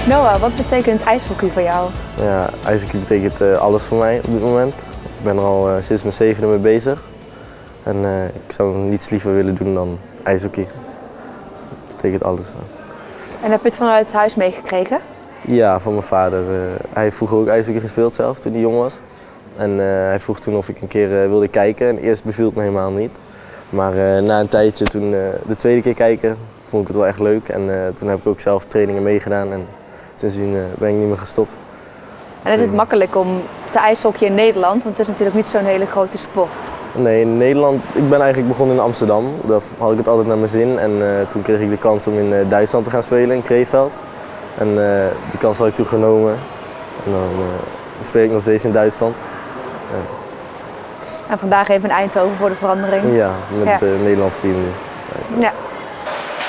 Noah, wat betekent ijshockey voor jou? Ja, ijshockey betekent alles voor mij op dit moment. Ik ben er al sinds mijn 7e mee bezig. En ik zou niets liever willen doen dan ijshockey. Dat betekent alles. En heb je het vanuit huis meegekregen? Ja, van mijn vader. Hij heeft vroeger ook ijshockey gespeeld zelf, toen hij jong was. En hij vroeg toen of ik een keer wilde kijken. En eerst beviel het me helemaal niet. Maar na een tijdje, toen de tweede keer kijken, vond ik het wel echt leuk. En toen heb ik ook zelf trainingen meegedaan. En sindsdien ben ik niet meer gestopt. En is het makkelijk om te ijshockeyen in Nederland? Want het is natuurlijk niet zo'n hele grote sport. Nee, in Nederland, ik ben eigenlijk begonnen in Amsterdam. Daar had ik het altijd naar mijn zin. En toen kreeg ik de kans om in Duitsland te gaan spelen, in Krefeld. En die kans had ik toen genomen. En dan speel ik nog steeds in Duitsland. En vandaag even in Eindhoven voor de verandering. Ja, met het Nederlands team nu. Ja.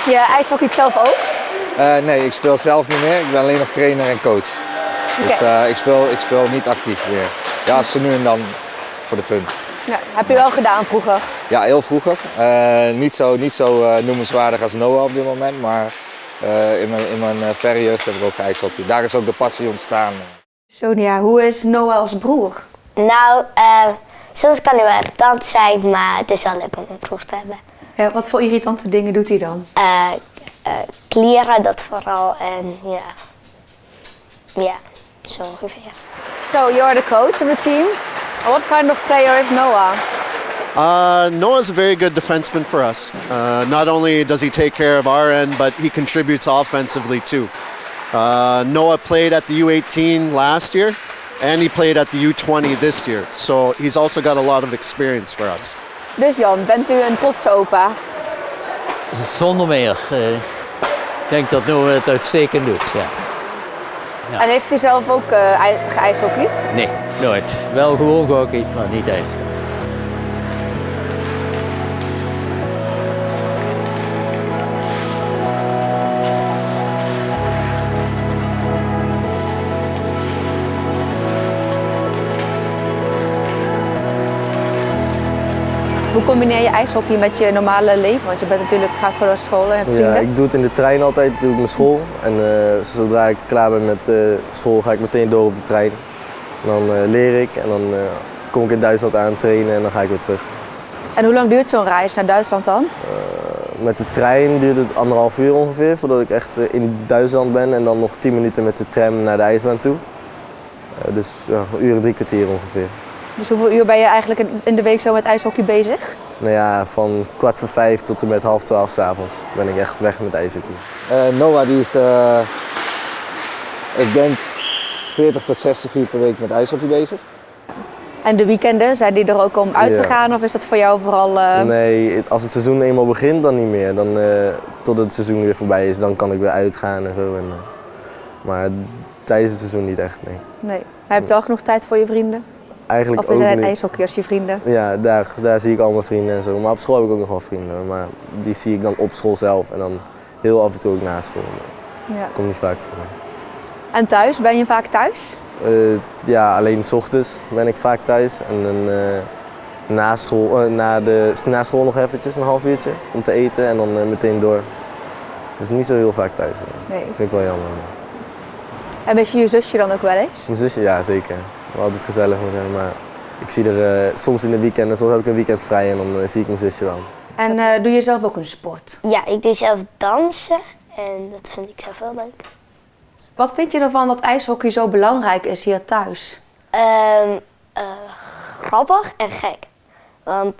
Je ijshockeyt zelf ook? Nee, ik speel zelf niet meer. Ik ben alleen nog trainer en coach. Dus ik speel niet actief meer. Ja, ze nu en dan voor de fun. Ja, heb je wel gedaan vroeger? Ja, heel vroeger. Niet zo noemenswaardig als Noah op dit moment, maar in mijn verre jeugd heb ik ook geijshockeyd. Daar is ook de passie ontstaan. Sonia, hoe is Noah als broer? Nou, soms kan hij wel irritant zijn, maar het is wel leuk om een broer te hebben. Ja, wat voor irritante dingen doet hij dan? Kleren, dat vooral. En ja, zo ongeveer. So, you're the coach of the team. What kind of player is Noah? Noah's a very good defenseman for us. Not only does he take care of our end, but he contributes offensively too. Noah played at the U18 last year, and he played at the U20 this year. So he's also got a lot of experience for us. Dus Jan, bent u een trotse opa? Zonder meer. Ik denk dat Noah het uitstekend doet, ja. Ja. En heeft u zelf ook geijshockeyd? Nee, nooit. Wel gewoon gehockeyd, maar niet ijs. Hoe combineer je ijshockey met je normale leven? Want je gaat gewoon naar school en hebt vrienden. Ja, ik doe het in de trein altijd, doe ik mijn school. En zodra ik klaar ben met school ga ik meteen door op de trein. En dan leer ik en dan kom ik in Duitsland aan trainen en dan ga ik weer terug. En hoe lang duurt zo'n reis naar Duitsland dan? Met de trein duurt het 1,5 uur ongeveer, voordat ik echt in Duitsland ben. En dan nog 10 minuten met de tram naar de ijsbaan toe. Dus ja, 1 uur en 3 kwartier ongeveer. Dus hoeveel uur ben je eigenlijk in de week zo met ijshockey bezig? Nou ja, van 4:45 tot en met 11:30 s'avonds ben ik echt weg met ijshockey. Noah die is, ik denk, 40 tot 60 uur per week met ijshockey bezig. En de weekenden, zijn die er ook om uit te gaan of is dat voor jou vooral... Nee, als het seizoen eenmaal begint dan niet meer. Dan, tot het seizoen weer voorbij is, dan kan ik weer uitgaan en zo. Maar tijdens het seizoen niet echt, nee. Nee. Maar heb je wel genoeg tijd voor je vrienden? Eigenlijk of is het niet. ijshockey als je vrienden? Ja, daar zie ik al mijn vrienden en zo. Maar op school heb ik ook nog wel vrienden. Maar die zie ik dan op school zelf en dan heel af en toe ook na school. Ja. Dat komt niet vaak voor mij. En thuis? Ben je vaak thuis? Ja, alleen 's ochtends ben ik vaak thuis. En dan na school nog eventjes een half uurtje om te eten en dan meteen door. Dus niet zo heel vaak thuis. Nee. Dat vind ik wel jammer. En mis je zusje dan ook wel eens? Mijn zusje, ja zeker. Altijd gezellig met haar, maar ik zie er soms in de weekenden, soms heb ik een weekend vrij en dan zie ik mijn zusje wel. En doe je zelf ook een sport? Ja, ik doe zelf dansen en dat vind ik zelf wel leuk. Wat vind je ervan dat ijshockey zo belangrijk is hier thuis? Grappig en gek. Want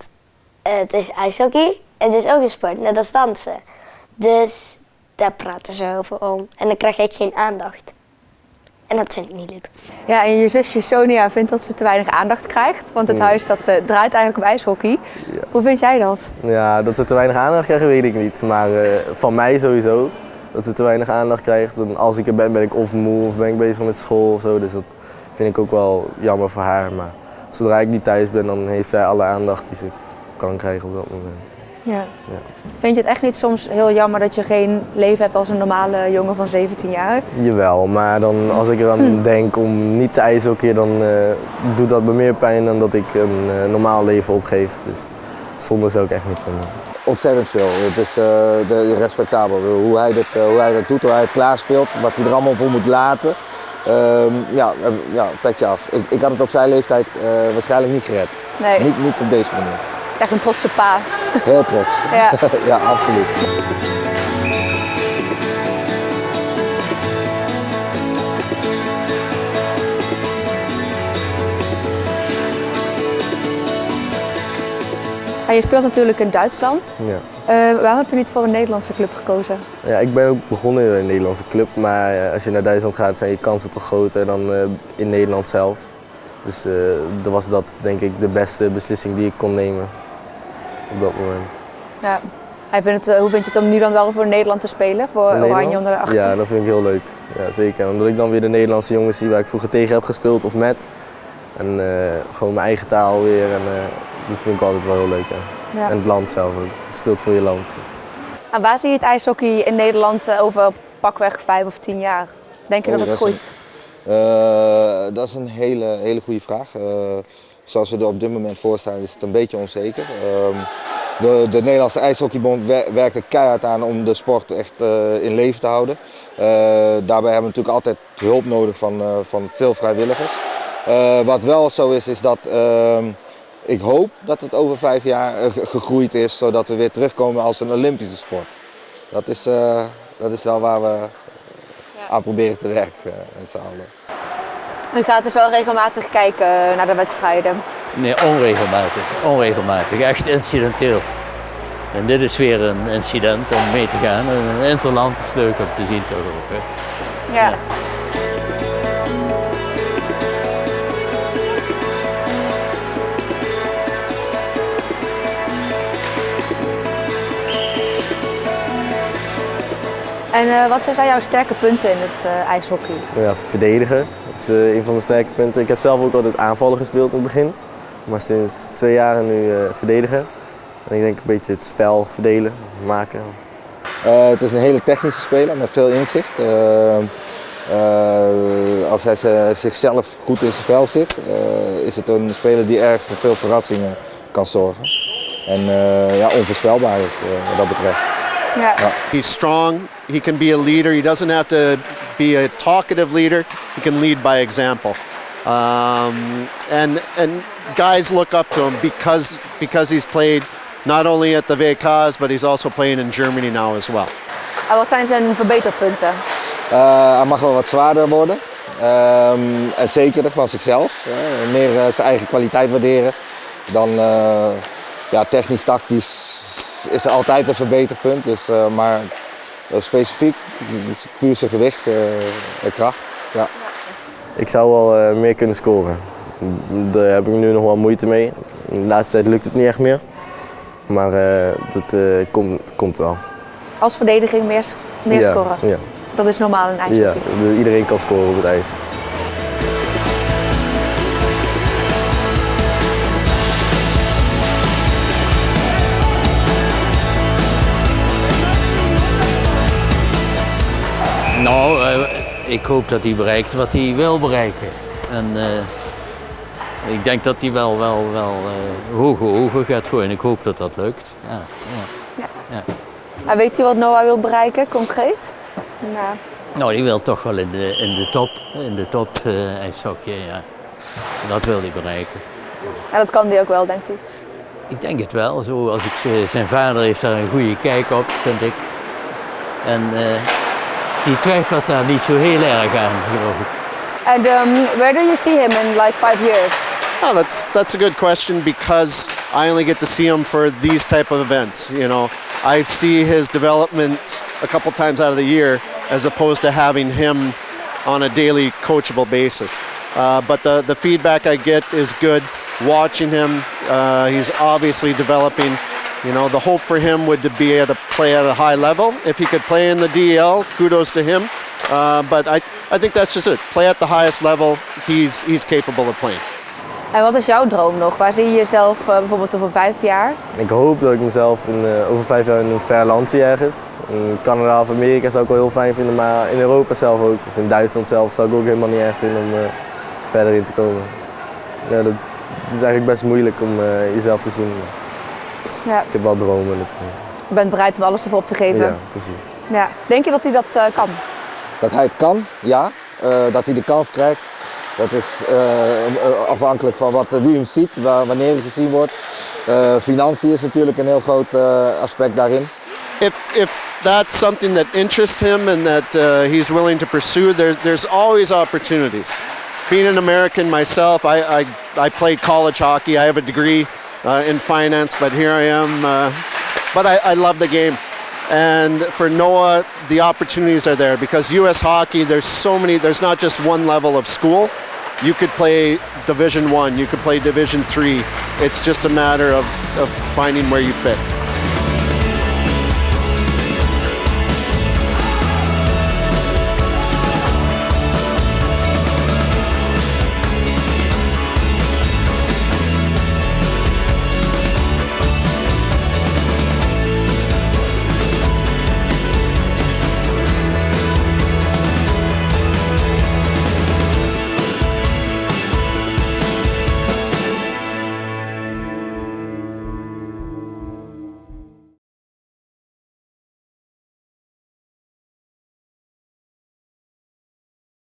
het is ijshockey en het is ook een sport, net als dansen. Dus daar praten ze over om en dan krijg ik geen aandacht. En dat vind ik niet leuk. Ja, en je zusje Sonia vindt dat ze te weinig aandacht krijgt. Want het huis dat draait eigenlijk om ijshockey. Ja. Hoe vind jij dat? Ja, dat ze te weinig aandacht krijgen weet ik niet. Maar van mij sowieso. Dat ze te weinig aandacht krijgt. Dan als ik er ben, ben ik of moe of ben ik bezig met school of zo. Dus dat vind ik ook wel jammer voor haar. Maar zodra ik niet thuis ben, dan heeft zij alle aandacht die ze kan krijgen op dat moment. Ja. Ja. Vind je het echt niet soms heel jammer dat je geen leven hebt als een normale jongen van 17 jaar? Jawel, maar dan, als ik eraan denk om niet te ijshockeyen, dan doet dat me meer pijn dan dat ik een normaal leven opgeef. Dus zonder zou ik echt niet kunnen. Ontzettend veel. Het is respectabel. Hoe hij dat doet, hoe hij het klaarspeelt, wat hij er allemaal voor moet laten. Petje af. Ik had het op zijn leeftijd waarschijnlijk niet gered. Nee. Niet op deze manier. Het is echt een trotse pa. Heel trots. Ja. Ja, absoluut. Ja, je speelt natuurlijk in Duitsland. Ja. Waarom heb je niet voor een Nederlandse club gekozen? Ja, ik ben ook begonnen in een Nederlandse club, maar als je naar Duitsland gaat zijn je kansen toch groter dan in Nederland zelf. Dus dan was dat denk ik de beste beslissing die ik kon nemen op dat moment. Ja. Hoe vind je het om nu dan wel voor Nederland te spelen, voor Oranje onder de 18? Ja, dat vind ik heel leuk. Ja, zeker. Omdat ik dan weer de Nederlandse jongens zie waar ik vroeger tegen heb gespeeld of met. En gewoon mijn eigen taal weer. En dat vind ik altijd wel heel leuk. Ja. Ja. En het land zelf ook. Je speelt voor je land. En waar zie je het ijshockey in Nederland over pakweg 5 of 10 jaar? Denk je dat het groeit? Dat is een hele goede vraag. Zoals we er op dit moment voor staan is het een beetje onzeker. De Nederlandse IJshockeybond werkt er keihard aan om de sport echt in leven te houden. Daarbij hebben we natuurlijk altijd hulp nodig van veel vrijwilligers. Wat wel zo is dat ik hoop dat het over 5 jaar gegroeid is, zodat we weer terugkomen als een Olympische sport. Dat is wel waar we aan proberen te werken met z'n allen. U gaat dus wel regelmatig kijken naar de wedstrijden? Nee, onregelmatig, echt incidenteel. En dit is weer een incident om mee te gaan. Een interland is leuk om te zien toch ook. Hè? Ja. En wat zijn jouw sterke punten in het ijshockey? Ja, verdedigen. Dat is een van mijn sterke punten. Ik heb zelf ook altijd aanvallen gespeeld in het begin. Maar sinds 2 jaar nu verdedigen. En ik denk een beetje het spel verdelen, maken. Het is een hele technische speler met veel inzicht. Als hij zichzelf goed in zijn vel zit, is het een speler die erg voor veel verrassingen kan zorgen. En onvoorspelbaar is wat dat betreft. Ja. Ja. He's strong. He can be a leader. He doesn't have to be a talkative leader. He can lead by example. And guys look up to him because he's played not only at the VK's, but he's also playing in Germany now as well. En wat zijn zijn verbeterpunten? Hij mag wel wat zwaarder worden. En zekerder van zichzelf. Meer zijn eigen kwaliteit waarderen. Dan technisch, tactisch is er altijd een verbeterpunt. Dus, maar specifiek, puur zijn gewicht en kracht. Ja. Ik zou wel meer kunnen scoren. Daar heb ik nu nog wel moeite mee. De laatste tijd lukt het niet echt meer. Maar dat komt wel. Als verdediging meer scoren? Ja. Dat is normaal in ijshockey? Ja, iedereen kan scoren op het ijs. Nou, ik hoop dat hij bereikt wat hij wil bereiken. En ik denk dat hij wel hoger gaat gooien. Ik hoop dat dat lukt. Ja. En weet u wat Noah wil bereiken, concreet? Nou, die wil toch wel in de top ijshockey, ja. Dat wil hij bereiken. En dat kan hij ook wel, denkt u? Ik denk het wel. Zo als zijn vader heeft daar een goede kijk op, vind ik. En die twijfelt daar niet zo heel erg aan, geloof ik. And where do you see him in like 5 years? Oh, that's a good question because I only get to see him for these type of events. You know, I see his development a couple times out of the year as opposed to having him on a daily coachable basis. But the feedback I get is good. Watching him, he's obviously developing. You know, the hope for him would to be able to play at a high level. If he could play in the DEL, kudos to him. But I think that's just it. Play at the highest level. He's capable of playing. En wat is jouw droom nog? Waar zie je jezelf bijvoorbeeld over 5 jaar? Ik hoop dat ik mezelf over 5 jaar in een ver land zie ergens. In Canada of Amerika zou ik wel heel fijn vinden, maar in Europa zelf ook. Of in Duitsland zelf zou ik ook helemaal niet erg vinden om verder in te komen. Ja, dat is eigenlijk best moeilijk om jezelf te zien. Ja. Ik heb wel dromen natuurlijk. Je bent bereid om alles ervoor op te geven. Ja, precies. Ja. Denk je dat hij dat kan? Dat hij het kan, ja. Dat hij de kans krijgt, dat is afhankelijk van wie hem ziet, wanneer hij gezien wordt. Financiën is natuurlijk een heel groot aspect daarin. If that's something that interests him and that he's willing to pursue, there's always opportunities. Being an American myself, I played college hockey. I have a degree in finance, but here I am. But I love the game. And for Noah, the opportunities are there because U.S. hockey, there's not just one level of school. You could play Division I, you could play Division III. It's just a matter of finding where you fit.